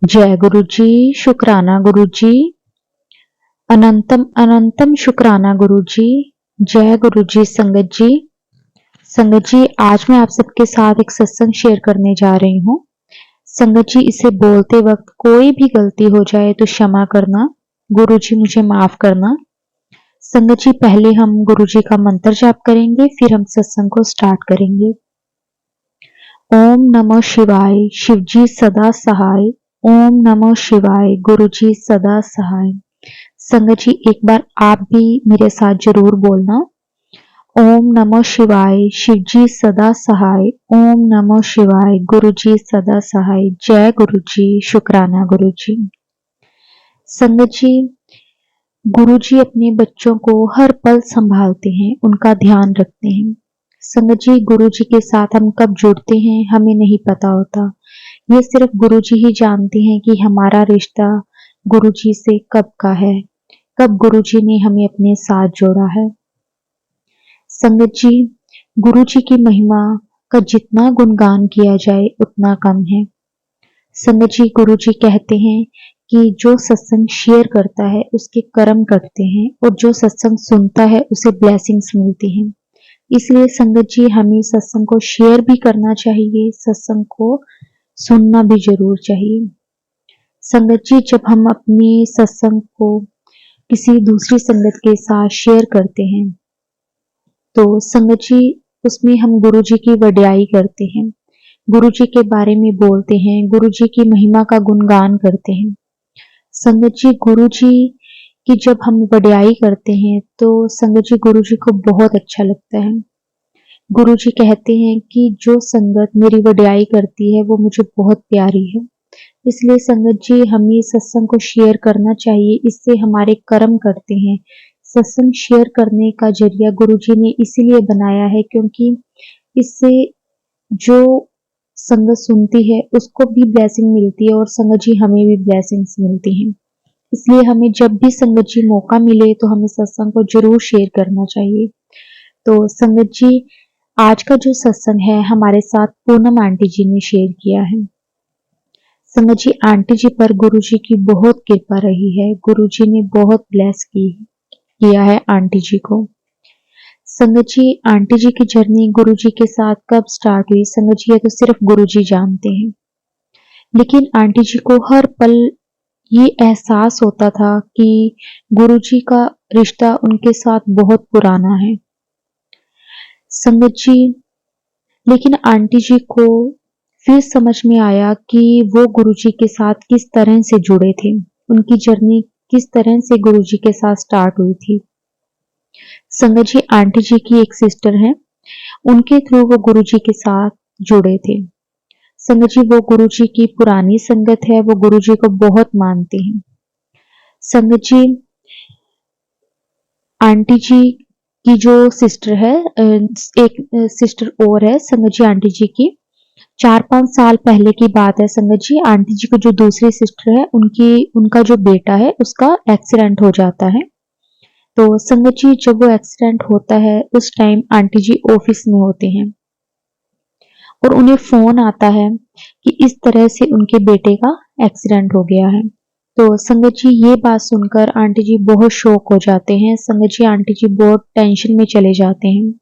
जय गुरु जी, शुक्राना गुरु जी, अनंतम अनंतम शुक्राना गुरु जी। जय गुरु जी। संगत जी, संगत जी, आज मैं आप सबके साथ एक सत्संग शेयर करने जा रही हूँ। संगत जी, इसे बोलते वक्त कोई भी गलती हो जाए तो क्षमा करना, गुरु जी मुझे माफ करना। संगत जी, पहले हम गुरु जी का मंत्र जाप करेंगे, फिर हम सत्संग को स्टार्ट करेंगे। ओम नमः शिवाय, शिव जी सदा सहाय। ओम नमः शिवाय, गुरु जी सदा सहाय। संगत जी, एक बार आप भी मेरे साथ जरूर बोलना। ओम नमः शिवाय, शिव जी सदा सहाय। ओम नमः शिवाय, गुरु जी सदा सहाय। जय गुरु जी, शुक्राना गुरु जी। संगत जी, गुरु जी अपने बच्चों को हर पल संभालते हैं, उनका ध्यान रखते हैं। संगत जी, गुरु जी के साथ हम कब जुड़ते हैं हमें नहीं पता होता। ये सिर्फ गुरु जी ही जानते हैं कि हमारा रिश्ता गुरु जी से कब का है, कब गुरु जी ने हमें अपने साथ जोड़ा है। संगत जी, गुरु जी की महिमा का जितना गुणगान किया जाए उतना कम है। संगत जी, गुरु जी कहते हैं कि जो सत्संग शेयर करता है उसके कर्म कटते हैं और जो सत्संग सुनता है उसे ब्लेसिंग्स मिलती हैं। इसलिए संगत जी, हमें सत्संग को शेयर भी करना चाहिए, सत्संग को सुनना भी जरूर चाहिए। संगत जी, जब हम अपने सत्संग को किसी दूसरी संगत के साथ शेयर करते हैं तो संगत जी, उसमें हम गुरु जी की वड्याई करते हैं, गुरु जी के बारे में बोलते हैं, गुरु जी की महिमा का गुणगान करते हैं। संगत जी, गुरु जी की जब हम वड्याई करते हैं तो संगत जी, गुरु जी को बहुत अच्छा लगता है। गुरु जी कहते हैं कि जो संगत मेरी वड्याई करती है वो मुझे बहुत प्यारी है। इसलिए संगत जी, हमें सत्संग को शेयर करना चाहिए, इससे हमारे कर्म करते हैं। सत्संग शेयर करने का जरिया गुरु जी ने इसीलिए बनाया है क्योंकि इससे जो संगत सुनती है उसको भी ब्लेसिंग मिलती है और संगत जी हमें भी ब्लेसिंग्स मिलती हैं। इसलिए हमें जब भी संगत जी मौका मिले तो हमें सत्संग को जरूर शेयर करना चाहिए। तो संगत जी, आज का जो सत्संग है हमारे साथ पूनम आंटी जी ने शेयर किया है। संगत जी, आंटी जी पर गुरु जी की बहुत कृपा रही है, गुरु जी ने बहुत ब्लेस किया है आंटी जी को। संगत जी, आंटी जी की जर्नी गुरु जी के साथ कब स्टार्ट हुई संगत जी, ये तो सिर्फ गुरु जी जानते हैं। लेकिन आंटी जी को हर पल ये एहसास होता था कि गुरु जी का रिश्ता उनके साथ बहुत पुराना है। संगत जी, लेकिन आंटी जी को फिर समझ में आया कि वो गुरु जी के साथ किस तरह से जुड़े थे, उनकी जर्नी किस तरह से गुरु जी के साथ स्टार्ट हुई थी। संगत जी, आंटी जी की एक सिस्टर है, उनके थ्रू वो गुरु जी के साथ जुड़े थे। संगत जी, वो गुरु जी की पुरानी संगत है, वो गुरु जी को बहुत मानते हैं। संगत जी, आंटी जी की जो सिस्टर है, एक सिस्टर और है संगत जी आंटी जी की, 4-5 साल पहले की बात है संगत जी। आंटी जी को जो दूसरी सिस्टर है उनका जो बेटा है उसका एक्सीडेंट हो जाता है। तो संगत जी, जब वो एक्सीडेंट होता है उस टाइम आंटी जी ऑफिस में होते हैं और उन्हें फोन आता है कि इस तरह से उनके बेटे का एक्सीडेंट हो गया है। तो संगत जी, ये बात सुनकर आंटी जी बहुत शॉक हो जाते हैं। संगत जी, आंटी जी बहुत टेंशन में चले जाते हैं।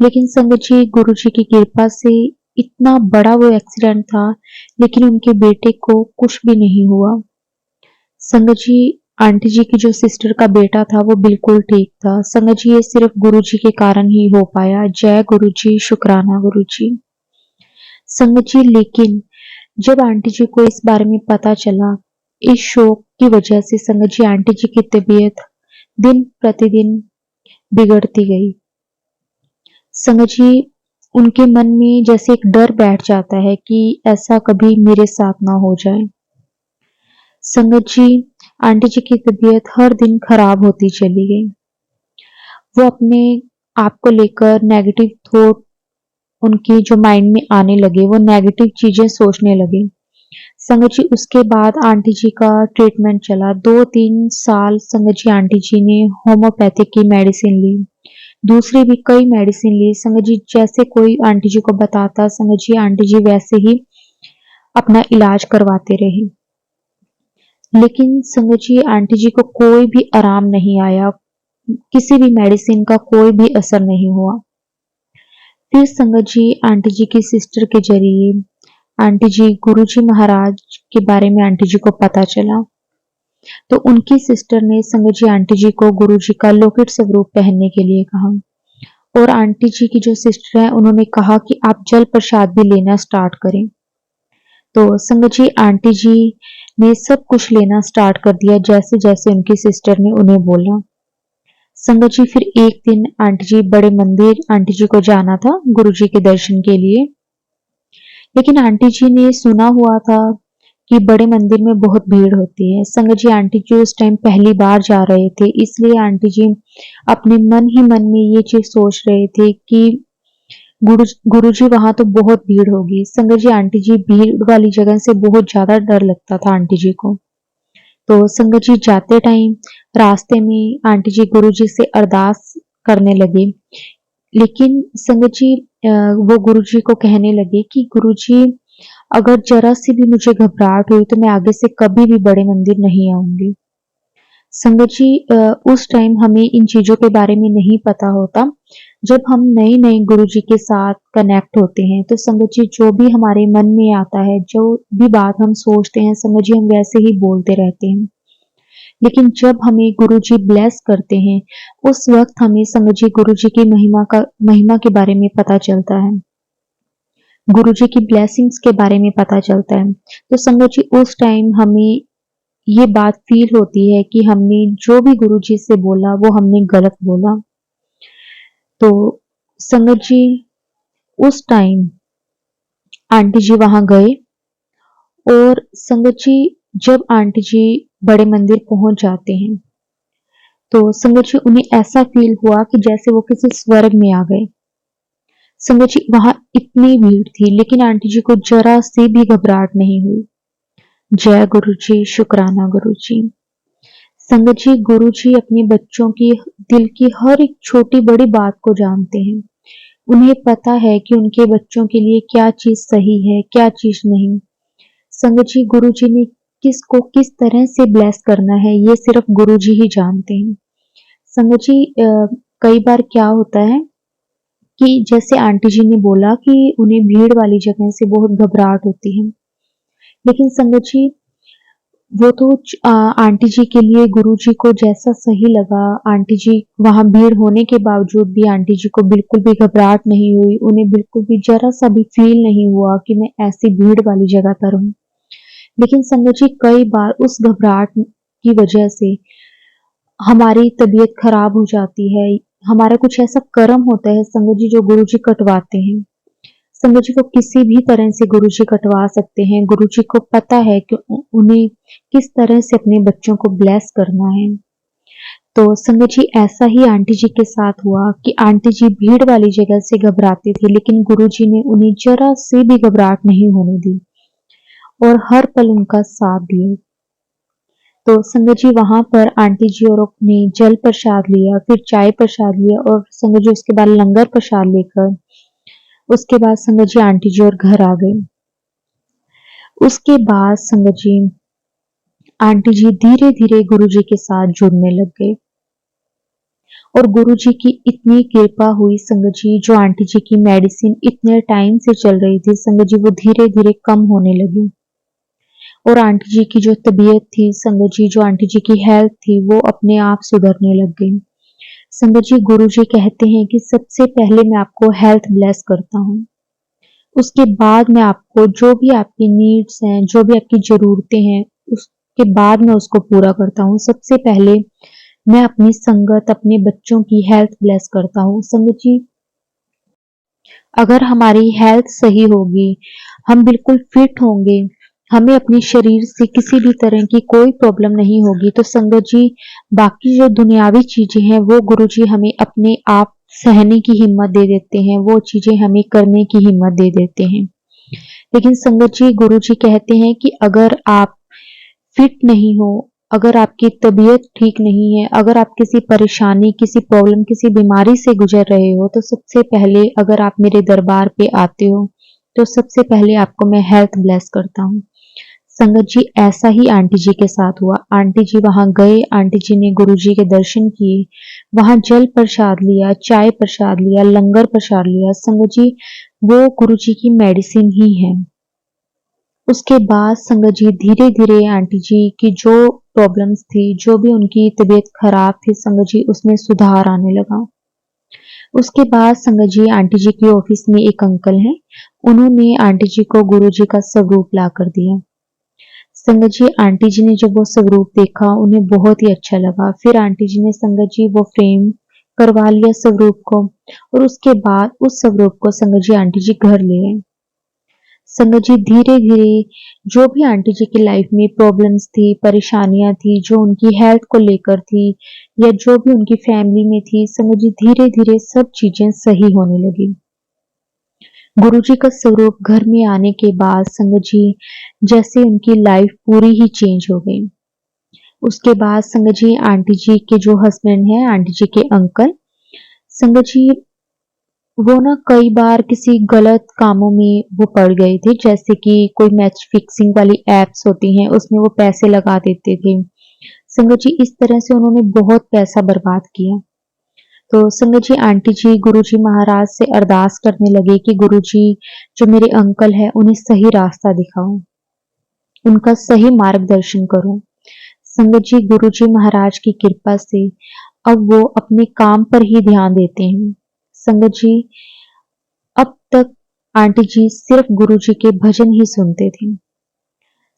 लेकिन संगत जी, गुरु जी की कृपा से इतना बड़ा वो एक्सीडेंट था लेकिन उनके बेटे को कुछ भी नहीं हुआ। संगत जी, आंटी जी की जो सिस्टर का बेटा था वो बिल्कुल ठीक था। संगत जी, ये सिर्फ गुरु जी के कारण ही हो पाया। जय गुरु जी, शुक्राना गुरु जी। संगत जी, लेकिन जब आंटी जी को इस बारे में पता चला, इस शोक की वजह से संगत जी आंटी जी की तबीयत दिन प्रतिदिन बिगड़ती गई। संगत जी, उनके मन में जैसे एक डर बैठ जाता है कि ऐसा कभी मेरे साथ ना हो जाए। संगत जी, आंटी जी की तबीयत हर दिन खराब होती चली गई। वो अपने आप को लेकर नेगेटिव थॉट उनकी जो माइंड में आने लगे, वो नेगेटिव चीजें सोचने लगे। संगत जी, उसके बाद आंटी जी का ट्रीटमेंट चला 2-3 साल। संगत जी, आंटी जी ने होम्योपैथिक की मेडिसिन ली, दूसरी भी कई मेडिसिन ली। संगत जी, जैसे कोई आंटी जी को बताता संगत जी, आंटी जी वैसे ही अपना इलाज करवाते रहे। लेकिन संगत जी आंटी जी को कोई भी आराम नहीं आया, किसी भी मेडिसिन का कोई भी असर नहीं हुआ। फिर संगत जी आंटी जी की सिस्टर के जरिए आंटी जी गुरुजी महाराज के बारे में आंटी जी को पता चला। तो उनकी सिस्टर ने संगत जी आंटी जी को गुरुजी का लौकिक स्वरूप पहनने के लिए कहा। और आंटी जी की जो सिस्टर है उन्होंने कहा कि आप जल प्रसाद भी लेना स्टार्ट करें। तो संगत जी आंटी जी ने सब कुछ लेना स्टार्ट कर दिया जैसे जैसे उनकी सिस्टर ने उन्हें बोला। संगत जी फिर एक दिन आंटी जी बड़े मंदिर आंटी जी को जाना था गुरुजी के दर्शन के लिए। लेकिन आंटी जी ने सुना हुआ था कि बड़े मंदिर में बहुत भीड़ होती है। संगत जी आंटी जी उस टाइम पहली बार जा रहे थे, इसलिए आंटी जी अपने मन ही मन में ये चीज सोच रहे थे कि गुरुजी वहां तो बहुत भीड़ होगी। संगत जी आंटी जी भीड़ वाली जगह से बहुत ज्यादा डर लगता था आंटी जी को। तो संगत जी जाते टाइम रास्ते में आंटी जी गुरुजी से अरदास करने लगे। लेकिन संगत जी वो गुरुजी को कहने लगे कि गुरुजी अगर जरा सी भी मुझे घबराहट हुई तो मैं आगे से कभी भी बड़े मंदिर नहीं आऊंगी। संगत जी उस टाइम हमें इन चीजों के बारे में नहीं पता होता। जब हम नए नए गुरु जी के साथ कनेक्ट होते हैं तो संगत जी जो भी हमारे मन में आता है, जो भी बात हम सोचते हैं, संगत जी हम वैसे ही बोलते रहते हैं। लेकिन जब हमें गुरु जी ब्लेस करते हैं उस वक्त हमें संगत जी गुरु जी की महिमा के बारे में पता चलता है, गुरु जी की ब्लेसिंग्स के बारे में पता चलता है। तो संगत जी उस टाइम हमें ये बात फील होती है कि हमने जो भी गुरु जी से बोला वो हमने गलत बोला। तो संगत जी उस टाइम आंटी जी वहां गए और संगत जी जब आंटी जी बड़े मंदिर पहुंच जाते हैं तो संगत जी उन्हें ऐसा फील हुआ कि जैसे वो किसी स्वर्ग में आ गए। संगत जी वहां इतनी भीड़ थी लेकिन आंटी जी को जरा से भी घबराहट नहीं हुई। जय गुरु जी, शुक्राना गुरु जी। संगत जी गुरु जी अपने बच्चों की दिल की हर एक छोटी बड़ी बात को जानते हैं। उन्हें पता है कि उनके बच्चों के लिए क्या चीज सही है, क्या चीज नहीं। संगत जी गुरु जी ने किसको किस तरह से ब्लेस करना है ये सिर्फ गुरु जी ही जानते हैं। संगत जी कई बार क्या होता है कि जैसे आंटी जी ने बोला कि उन्हें भीड़ वाली जगह से बहुत घबराहट होती है। लेकिन संगत जी वो तो आंटी जी के लिए गुरु जी को जैसा सही लगा, आंटी जी वहां भीड़ होने के बावजूद भी आंटी जी को बिल्कुल भी घबराहट नहीं हुई, उन्हें बिल्कुल भी जरा सा भी फील नहीं हुआ कि मैं ऐसी भीड़ वाली जगह पर हूँ। लेकिन संगत जी कई बार उस घबराहट की वजह से हमारी तबीयत खराब हो जाती है, हमारा कुछ ऐसा कर्म होता है संगत जी जो गुरु जी कटवाते हैं। संगत जी को किसी भी तरह से गुरु जी कटवा सकते हैं। गुरु जी को पता है कि उन्हें किस तरह से अपने बच्चों को ब्लेस करना है। तो संगत जी ऐसा ही आंटी जी के साथ हुआ कि आंटी जी भीड़ वाली जगह से घबराते थे लेकिन गुरु जी ने उन्हें जरा से भी घबराहट नहीं होने दी और हर पल उनका साथ दिया। तो संगत जी वहां पर आंटी जी और ने जल प्रसाद लिया, फिर चाय प्रसाद लिया और संगत जी उसके बाद लंगर प्रसाद लेकर उसके बाद संगत जी आंटी जी और घर आ गई। उसके बाद संगत जी आंटी जी धीरे धीरे गुरु जी के साथ जुड़ने लग गए और गुरु जी की इतनी कृपा हुई संगत जी, जो आंटी जी की मेडिसिन इतने टाइम से चल रही थी संगत जी वो धीरे धीरे कम होने लगी और आंटी जी की जो तबीयत थी संगत जी, जो आंटी जी की हेल्थ थी वो अपने आप सुधरने लग गई। संगत जी गुरु जी कहते हैं कि सबसे पहले मैं आपको हेल्थ ब्लेस करता हूँ, उसके बाद मैं आपको जो भी आपकी नीड्स हैं, जो भी आपकी जरूरतें हैं, उसके बाद मैं उसको पूरा करता हूँ। सबसे पहले मैं अपनी संगत, अपने बच्चों की हेल्थ ब्लेस करता हूँ। संगत जी अगर हमारी हेल्थ सही होगी, हम बिल्कुल फिट होंगे, हमें अपने शरीर से किसी भी तरह की कोई प्रॉब्लम नहीं होगी तो संगत जी बाकी जो दुनियावी चीजें हैं वो गुरु जी हमें अपने आप सहने की हिम्मत दे देते हैं, वो चीजें हमें करने की हिम्मत दे देते हैं। लेकिन संगत जी गुरु जी कहते हैं कि अगर आप फिट नहीं हो, अगर आपकी तबीयत ठीक नहीं है, अगर आप किसी परेशानी, किसी प्रॉब्लम, किसी बीमारी से गुजर रहे हो तो सबसे पहले अगर आप मेरे दरबार पे आते हो तो सबसे पहले आपको मैं हेल्थ ब्लेस करता हूँ। संगत जी, ऐसा ही आंटी जी के साथ हुआ। आंटी जी वहां गए, आंटी जी ने गुरु जी के दर्शन किए, वहां जल प्रसाद लिया, चाय प्रसाद लिया, लंगर प्रसाद लिया। संगत जी, वो गुरु जी की मेडिसिन ही है। उसके बाद संगत जी धीरे धीरे आंटी जी की जो प्रॉब्लम्स थी, जो भी उनकी तबीयत खराब थी, संगत जी उसमें सुधार आने लगा। उसके बाद संगत जी आंटी जी के ऑफिस में एक अंकल हैं, उन्होंने आंटी जी को गुरु जी का स्वरूप ला कर दिया। संगत जी आंटी जी ने जब वो स्वरूप देखा, उन्हें बहुत ही अच्छा लगा। फिर आंटी जी ने संगत जी वो फ्रेम करवा लिया स्वरूप को, और उसके बाद उस स्वरूप को संगत जी आंटी जी घर ले आए। संगत जी धीरे धीरे जो भी आंटी जी की लाइफ में प्रॉब्लम्स थी, परेशानियां थी, जो उनकी हेल्थ को लेकर थी या जो भी उनकी फैमिली में थी, संगत जी धीरे धीरे सब चीजें सही होने लगी। गुरुजी का स्वरूप घर में आने के बाद संगत जी जैसे उनकी लाइफ पूरी ही चेंज हो गई। उसके बाद संगत जी आंटी जी के जो हस्बैंड हैं, आंटी जी के अंकल, संगत जी वो ना कई बार किसी गलत कामों में वो पड़ गए थे, जैसे कि कोई मैच फिक्सिंग वाली एप्स होती हैं, उसमें वो पैसे लगा देते थे। संगत जी इस तरह से उन्होंने बहुत पैसा बर्बाद किया। तो संगत जी आंटी जी गुरुजी महाराज से अरदास करने लगे कि गुरुजी, जो मेरे अंकल है उन्हें सही रास्ता दिखाओ, उनका सही मार्गदर्शन करो। संगत जी गुरुजी महाराज की कृपा से अब वो अपने काम पर ही ध्यान देते हैं। संगत जी अब तक आंटी जी सिर्फ गुरुजी के भजन ही सुनते थे।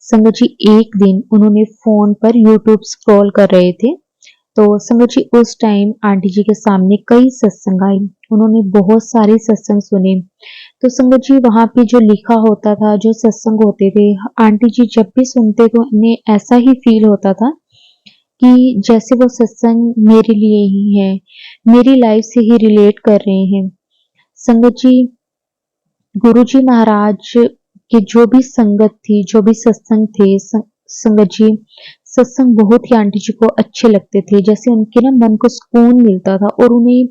संगत जी एक दिन उन्होंने फोन पर यूट्यूब स्क्रॉल कर रहे थे, तो संगत जी उस टाइम आंटी जी के सामने कई सत्संग आए। उन्होंने बहुत सारे सत्संग सुने। तो संगत जी वहां पे जो लिखा होता था, जो सत्संग होते थे, आंटी जी जब भी सुनते तो उन्हें ऐसा ही फील होता था कि जैसे वो सत्संग मेरे लिए ही है, मेरी लाइफ से ही रिलेट कर रहे हैं। संगत जी गुरुजी महाराज की जो भी संगत थी, जो भी सत्संग थे, संगत जी सत्संग बहुत ही आंटी जी को अच्छे लगते थे। जैसे उनके ना मन को सुकून मिलता था, और उन्हें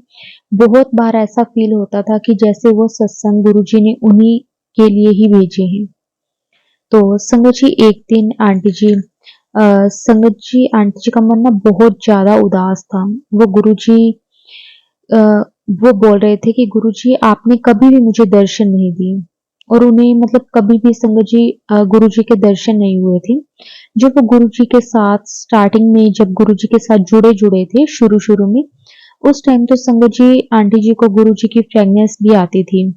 बहुत बार ऐसा फील होता था कि जैसे वो सत्संग गुरुजी ने उन्हीं के लिए ही भेजे हैं। तो संगत जी एक दिन संगत जी आंटी जी का मन ना बहुत ज्यादा उदास था। वो गुरुजी अ, वो बोल रहे थे कि गुरुजी आपने कभी भी मुझे दर्शन नहीं दिए, और उन्हें मतलब कभी भी संगत जी गुरुजी के दर्शन नहीं हुए थे। जब वो गुरुजी के साथ स्टार्टिंग में जब गुरुजी के साथ जुड़े जुड़े थे शुरू शुरू में, उस टाइम तो संगत जी आंटी जी को गुरुजी की फ्रेगनेंस भी आती थी,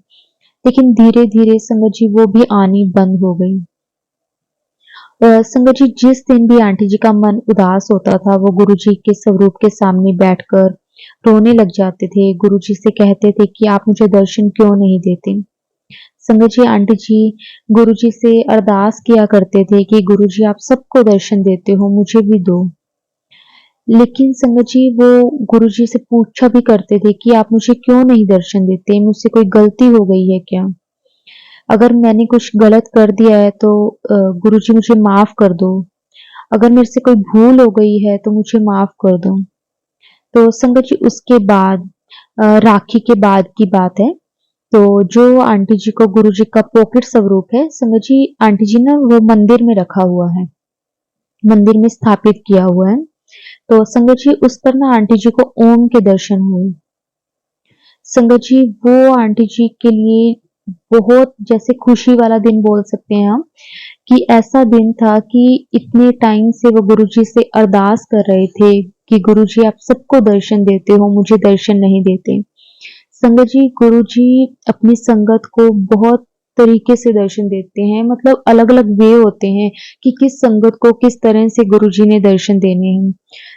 लेकिन धीरे धीरे संगत जी वो भी आनी बंद हो गई। संगत जी जिस दिन भी आंटी जी का मन उदास होता था, वो गुरुजी के स्वरूप के सामने बैठकर रोने लग जाते थे। गुरुजी से कहते थे कि आप मुझे दर्शन क्यों नहीं देते। संगत जी आंटी जी गुरुजी से अरदास किया करते थे कि गुरुजी आप सबको दर्शन देते हो, मुझे भी दो। लेकिन संगत जी वो गुरुजी से पूछा भी करते थे कि आप मुझे क्यों नहीं दर्शन देते, मुझसे कोई गलती हो गई है क्या? अगर मैंने कुछ गलत कर दिया है तो गुरुजी मुझे माफ कर दो। अगर मेरे से कोई भूल हो गई है तो मुझे माफ कर दो। तो संगत जी उसके बाद राखी के बाद की बात है। तो जो आंटी जी को गुरुजी का पॉकेट स्वरूप है, संगत जी आंटी जी ना वो मंदिर में रखा हुआ है, मंदिर में स्थापित किया हुआ है। तो संगत जी उस पर ना आंटी जी को ओम के दर्शन हुए। संगत जी वो आंटी जी के लिए बहुत जैसे खुशी वाला दिन बोल सकते हैं हम, कि ऐसा दिन था कि इतने टाइम से वो गुरुजी से अरदास कर रहे थे कि गुरुजी आप सबको दर्शन देते हो, मुझे दर्शन नहीं देते। संगत जी गुरुजी अपनी संगत को बहुत तरीके से दर्शन देते हैं, मतलब अलग अलग वे होते हैं कि किस संगत को किस तरह से गुरुजी ने दर्शन देने हैं।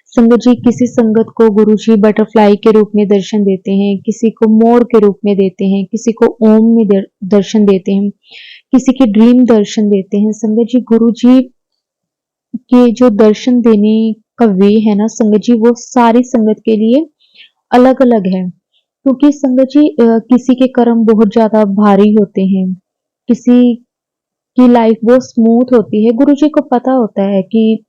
संगत जी किसी संगत को गुरुजी बटरफ्लाई के रूप में दर्शन देते हैं, किसी को मोर के रूप में देते हैं, किसी को ओम में दर्शन देते हैं, किसी के ड्रीम दर्शन देते हैं। संगत जी गुरुजी के जो दर्शन देने का वे है ना संगत जी, वो सारी संगत के लिए अलग अलग है। क्योंकि संगत जी किसी के कर्म बहुत ज्यादा भारी होते हैं, किसी की लाइफ बहुत स्मूथ होती है। गुरुजी को पता होता है कि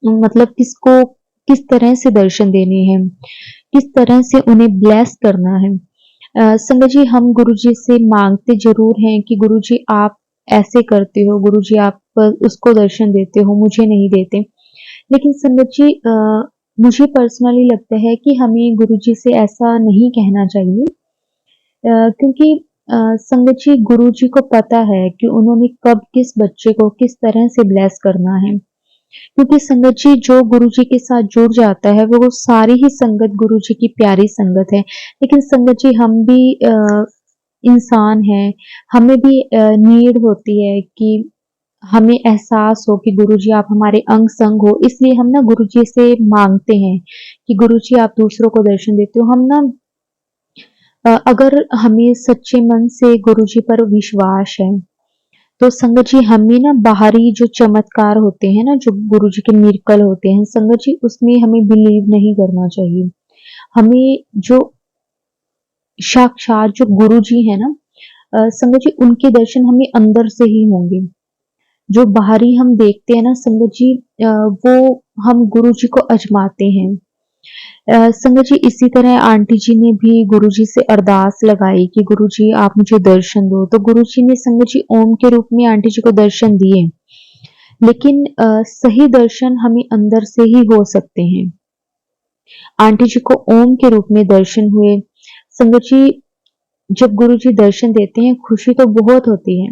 मतलब किसको किस तरह से दर्शन देने हैं, किस तरह से उन्हें ब्लेस करना है। संगत जी हम गुरुजी से मांगते ज़रूर हैं कि गुरुजी आप ऐसे करते हो, गुरुजी आप उसको दर्शन देते हो, मुझे नहीं देते। लेकिन संगत जी मुझे पर्सनली लगता है कि हमें गुरुजी से ऐसा नहीं कहना चाहिए क्योंकि संगत जी गुरुजी को पता है कि उन्होंने कब किस बच्चे को किस तरह से ब्लेस करना है। क्योंकि संगत जी जो गुरुजी के साथ जुड़ जाता है वो सारी ही संगत गुरुजी की प्यारी संगत है। लेकिन संगत जी हम भी इंसान हैं, हमें भी नीड होती है कि हमें एहसास हो कि गुरुजी आप हमारे अंग-संग हो, इसलिए हम ना गुरुजी से माँगते हैं कि गुरुजी आप दूसरों को दर्शन देते हो। हम ना अगर हमें सच्चे मन से गुरुजी पर विश्वास है, तो संगत जी हमें ना बाहरी जो चमत्कार होते हैं ना, जो गुरुजी के मिरेकल होते हैं, संगत जी उसमें हमें बिलीव नहीं करना चाहिए। हमें जो साक्षात जो गुरुजी हैं ना संगत जी उनके दर्शन हमें अंदर से ही होंगे। जो बाहरी हम देखते हैं ना संगत जी वो हम गुरुजी को आज़माते हैं। संगत जी इसी तरह आंटी जी ने भी गुरुजी से अरदास लगाई कि गुरुजी आप मुझे दर्शन दो, तो गुरुजी ने संगत जी ओम के रूप में आंटी जी को दर्शन दिए। लेकिन सही दर्शन हमें अंदर से ही हो सकते हैं। आंटी जी को ओम के रूप में दर्शन हुए। संगत जी जब गुरुजी दर्शन देते हैं खुशी तो बहुत होती है।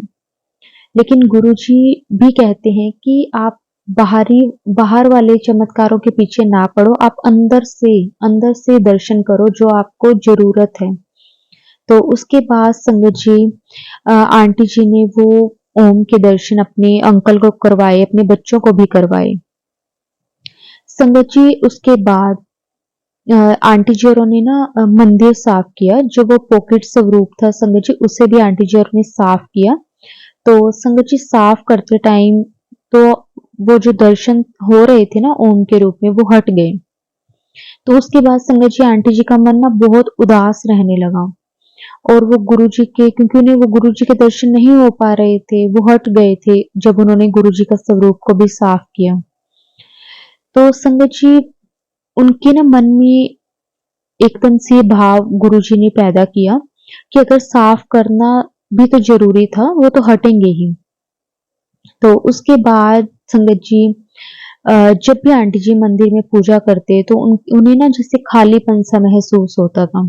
लेकिन गुरुजी भी कहते हैं कि आप बाहर वाले चमत्कारों के पीछे ना पड़ो, आप अंदर से दर्शन करो जो आपको ज़रूरत है। तो उसके बाद संगत जी आंटी जी ने वो ओम के दर्शन अपने अंकल को करवाए, अपने बच्चों को भी करवाए। संगत जी उसके बाद आंटी जी औरों ने ना मंदिर साफ किया, जो वो पॉकेट स्वरूप था संगत जी उसे भी आंटी जी औरों ने साफ किया। तो संगत जी साफ करते टाइम तो वो जो दर्शन हो रहे थे ना ओम के रूप में वो हट गए। तो उसके बाद संगत जी आंटी जी का मन ना बहुत उदास रहने लगा और वो गुरुजी के क्योंकि उन्हें वो गुरुजी के दर्शन नहीं हो पा रहे थे, वो हट गए थे जब उन्होंने गुरुजी का स्वरूप को भी साफ किया। तो संगत जी उनके ना मन में एकदम से भाव गुरुजी ने पैदा किया कि अगर साफ करना भी तो ज़रूरी था, वो तो हटेंगे ही। तो उसके बाद संगत जी जब भी आंटी जी मंदिर में पूजा करते तो उन्हें ना जैसे खालीपन सा महसूस होता था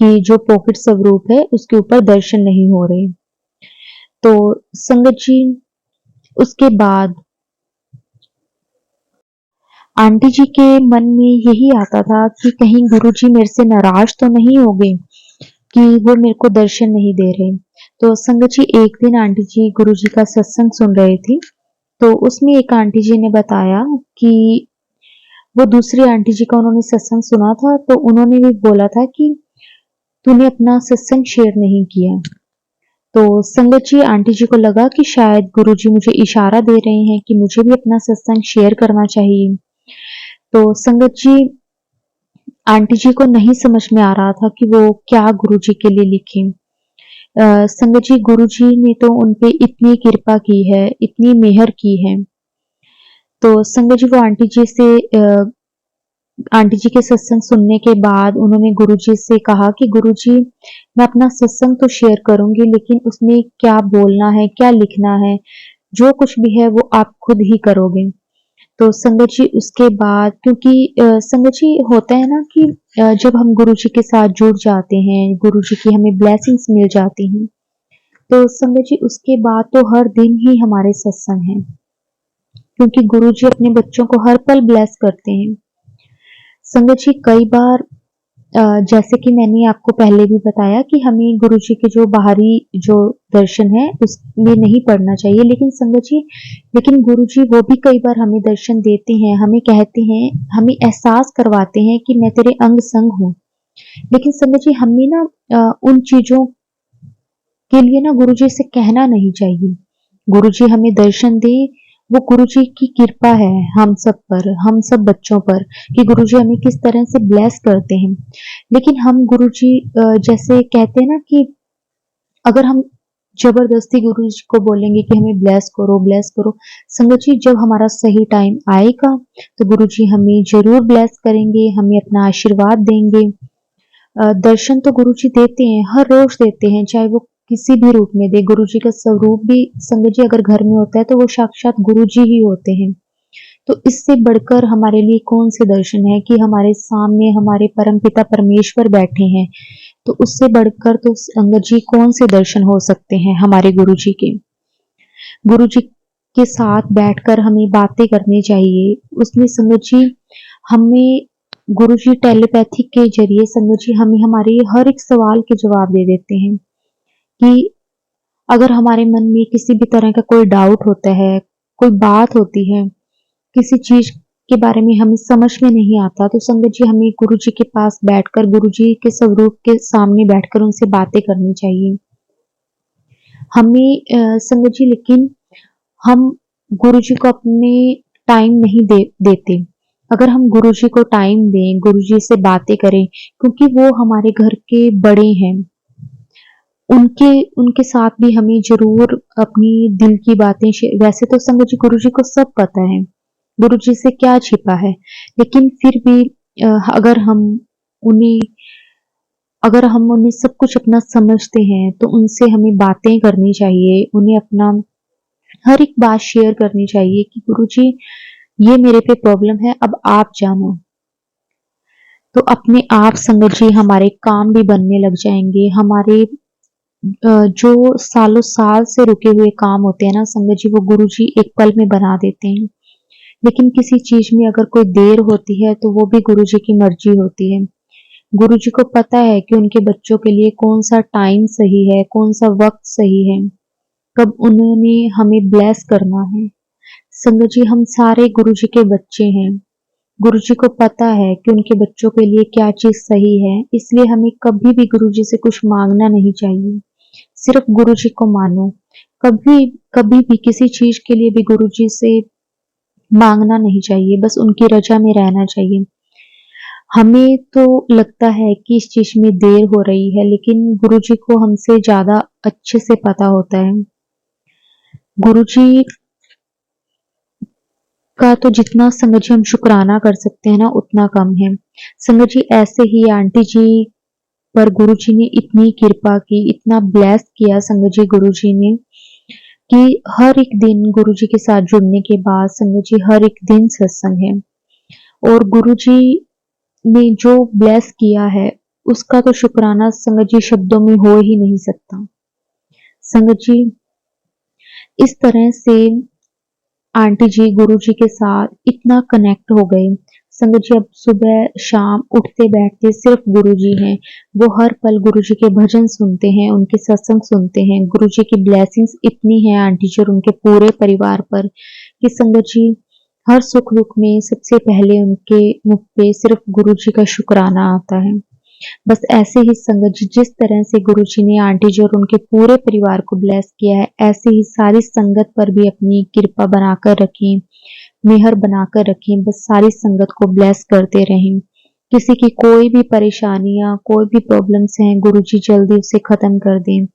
कि जो पॉकेट स्वरूप है उसके ऊपर दर्शन नहीं हो रहे। तो संगत जी उसके बाद आंटी जी के मन में यही आता था कि कहीं गुरुजी मेरे से नाराज तो नहीं हो गए कि वो मेरे को दर्शन नहीं दे रहे। तो संगत जी एक दिन आंटी जी गुरुजी का सत्संग सुन रहे थे तो उसमें एक आंटी जी ने बताया कि वो दूसरी आंटी जी का उन्होंने सत्संग सुना था तो उन्होंने भी बोला था कि तूने अपना सत्संग शेयर नहीं किया। तो संगत जी आंटी जी को लगा कि शायद गुरुजी मुझे इशारा दे रहे हैं कि मुझे भी अपना सत्संग शेयर करना चाहिए। तो संगत जी आंटी जी को नहीं समझ में आ रहा था कि वो क्या गुरुजी के लिए लिखें। संगत जी गुरुजी ने तो उन पे इतनी कृपा की है, इतनी मेहर की है। तो संगत जी वो आंटी जी के सत्संग सुनने के बाद उन्होंने गुरुजी से कहा कि गुरुजी मैं अपना सत्संग तो शेयर करूँगी लेकिन उसमें क्या बोलना है, क्या लिखना है, जो कुछ भी है वो आप खुद ही करोगे। तो संगत जी उसके बाद क्योंकि संगत जी होता है ना कि जब हम गुरुजी के साथ जुड़ जाते हैं, गुरुजी की हमें ब्लेसिंग्स मिल जाती हैं, तो संगत जी उसके बाद तो हर दिन ही हमारे सत्संग हैं, क्योंकि गुरुजी अपने बच्चों को हर पल ब्लेस करते हैं। संगत जी कई बार जैसे कि मैंने आपको पहले भी बताया कि हमें गुरुजी के जो बाहरी जो दर्शन है उसमें नहीं पड़ना चाहिए लेकिन संगत जी लेकिन गुरुजी वो भी कई बार हमें दर्शन देते हैं, हमें कहते हैं, हमें एहसास करवाते हैं कि मैं तेरे अंग संग हूँ। लेकिन संगत जी हमें ना उन चीज़ों के लिए ना गुरुजी से कहना नहीं चाहिए। गुरुजी हमें दर्शन दें, वो गुरुजी की कृपा है हम सब पर, हम सब बच्चों पर कि गुरुजी हमें किस तरह से ब्लेस करते हैं। लेकिन हम गुरुजी जैसे कहते हैं ना कि अगर हम ज़बरदस्ती गुरुजी को बोलेंगे कि हमें ब्लेस करो, संगत जी जब हमारा सही टाइम आएगा, तो गुरुजी हमें ज़रूर ब्लेस करेंगे, हमें अपना आशीर्वाद देंगे। दर्शन तो गुरुजी देते हैं, हर रोज देते हैं, चाहे वो किसी भी रूप में दे। गुरुजी का स्वरूप भी संगत जी अगर घर में होता है तो वो साक्षात गुरुजी ही होते हैं। तो इससे बढ़कर हमारे लिए कौन से दर्शन है कि हमारे सामने हमारे परमपिता परमेश्वर बैठे हैं। तो उससे बढ़कर तो संगत जी कौन से दर्शन हो सकते हैं हमारे गुरुजी के। गुरुजी के साथ बैठकर हमें बातें करनी चाहिए। उसमें संगत जी हमें गुरुजी टेलीपैथी के जरिए संगत जी हमें हमारे हर एक सवाल के जवाब दे देते हैं कि अगर हमारे मन में किसी भी तरह का कोई डाउट होता है, कोई बात होती है, किसी चीज के बारे में हमें समझ में नहीं आता, तो संगत जी हमें गुरुजी के पास बैठकर गुरुजी के स्वरूप के सामने बैठकर उनसे बातें करनी चाहिए। हमें संगत जी लेकिन हम गुरुजी को अपने टाइम नहीं देते। अगर हम गुरुजी को टाइम दें, गुरुजी से बातें करें, क्योंकि वो हमारे घर के बड़े हैं, उनके उनके साथ भी हमें जरूर अपनी दिल की बातें वैसे तो संगत जी गुरुजी को सब पता है, गुरुजी से क्या छिपा है, लेकिन फिर भी अगर हम उन्हें अगर हम उन्हें सब कुछ अपना समझते हैं तो उनसे हमें बातें करनी चाहिए, उन्हें अपना हर एक बात शेयर करनी चाहिए कि गुरुजी ये मेरे पे प्रॉब्लम है, अब आप जानो। तो अपने आप संगत जी हमारे काम भी बनने लग जाएंगे। हमारे जो सालों साल से रुके हुए काम होते हैं ना संगत जी, वो गुरुजी एक पल में बना देते हैं। लेकिन किसी चीज में अगर कोई देर होती है तो वो भी गुरुजी की मर्जी होती है। गुरुजी को पता है कि उनके बच्चों के लिए कौन सा टाइम सही है, कौन सा वक्त सही है, कब उन्होंने हमें ब्लेस करना है। संगत जी हम सारे गुरुजी के बच्चे हैं। गुरुजी को पता है कि उनके बच्चों के लिए क्या चीज सही है, इसलिए हमें कभी भी गुरुजी से कुछ मांगना नहीं चाहिए। सिर्फ गुरुजी को मानो। कभी कभी भी किसी चीज के लिए भी गुरुजी से मांगना नहीं चाहिए, बस उनकी रजा में रहना चाहिए। हमें तो लगता है कि इस चीज में देर हो रही है, लेकिन गुरुजी को हमसे ज्यादा अच्छे से पता होता है। गुरुजी का तो जितना संगत जी हम शुक्राना कर सकते हैं ना उतना कम है। संगत जी ऐसे ही आंटी जी पर गुरुजी ने इतनी कृपा की, इतना ब्लेस किया संगत जी गुरुजी ने कि हर एक दिन गुरुजी के साथ जुड़ने के बाद संगत जी हर एक दिन सत्संग है। और गुरुजी ने जो ब्लेस किया है उसका तो शुक्राना संगत जी शब्दों में हो ही नहीं सकता। संगत जी इस तरह से आंटी जी गुरुजी के साथ इतना कनेक्ट हो गए। संगत जी अब सुबह शाम उठते बैठते सिर्फ गुरुजी हैं। वो हर पल गुरुजी के भजन सुनते हैं, उनके सत्संग सुनते हैं। गुरुजी की ब्लेसिंग्स इतनी है आंटी जी और उनके पूरे परिवार पर कि संगत जी हर सुख दुख में सबसे पहले उनके मुख पे सिर्फ गुरुजी का शुक्राना आता है। बस ऐसे ही संगत जी जिस तरह से गुरुजी ने आंटी जी और उनके पूरे परिवार को ब्लेस किया है, ऐसे ही सारी संगत पर भी अपनी कृपा बनाकर रखें, मेहर बनाकर रखें। बस सारी संगत को ब्लेस करते रहें। किसी की कोई भी परेशानियां, कोई भी प्रॉब्लम्स हैं, गुरुजी जल्दी उसे खत्म कर दें।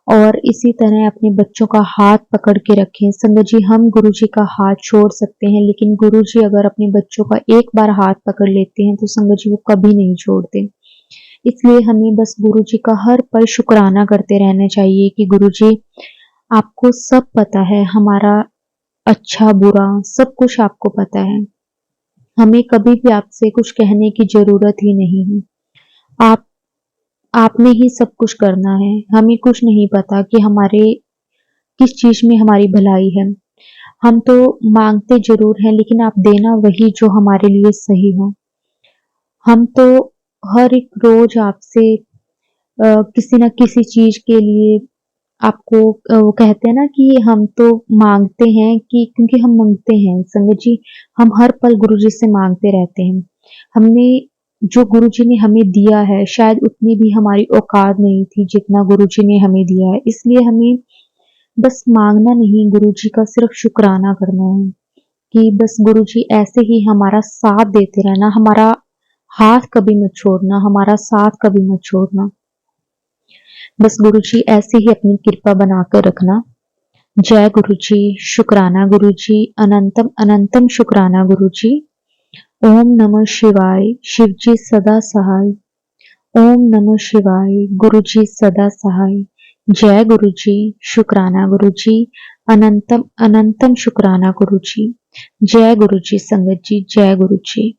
और इसी तरह अपने बच्चों का हाथ पकड़ के रखें। संगत जी हम गुरुजी का हाथ छोड़ सकते हैं, लेकिन गुरुजी अगर अपने बच्चों का एक बार हाथ पकड़ लेते हैं तो संगत जी वो कभी नहीं छोड़ते। इसलिए हमें बस गुरुजी का हर पल शुक्राना करते रहना चाहिए कि गुरुजी आपको सब पता है, हमारा अच्छा बुरा सब कुछ आपको पता है। हमें कभी भी आपसे कुछ कहने की जरूरत ही नहीं है। आप आपने ही सब कुछ करना है। हमें कुछ नहीं पता कि हमारे किस चीज में हमारी भलाई है। हम तो मांगते जरूर हैं, लेकिन आप देना वही जो हमारे लिए सही हो। हम तो हर एक रोज आपसे किसी न किसी चीज के लिए आपको वो कहते हैं ना कि हम तो मांगते हैं कि क्योंकि हम मांगते हैं। संगत जी हम हर पल गुरुजी से मांगते रहते हैं। हमने जो गुरुजी ने हमें दिया है शायद उतनी भी हमारी औकात नहीं थी जितना गुरुजी ने हमें दिया है। इसलिए हमें बस मांगना नहीं, गुरुजी का सिर्फ शुक्राना करना है कि बस गुरुजी ऐसे ही हमारा साथ देते रहना, हमारा हाथ कभी मत छोड़ना, हमारा साथ कभी मत छोड़ना। बस गुरुजी ऐसे ही अपनी कृपा बनाकर रखना। जय गुरुजी, शुक्राना गुरुजी, अनंतम अनंतम शुक्राना गुरुजी। ओम नमः शिवाय, शिव जी सदा सहाय। ओम नमो शिवाय। गुरु जी सदा सहाय। जय गुरु जी। शुक्राना गुरु जी। अनंतम अनंतम शुक्राना गुरु जी। जय गुरु जी संगत जी, जय गुरु जी।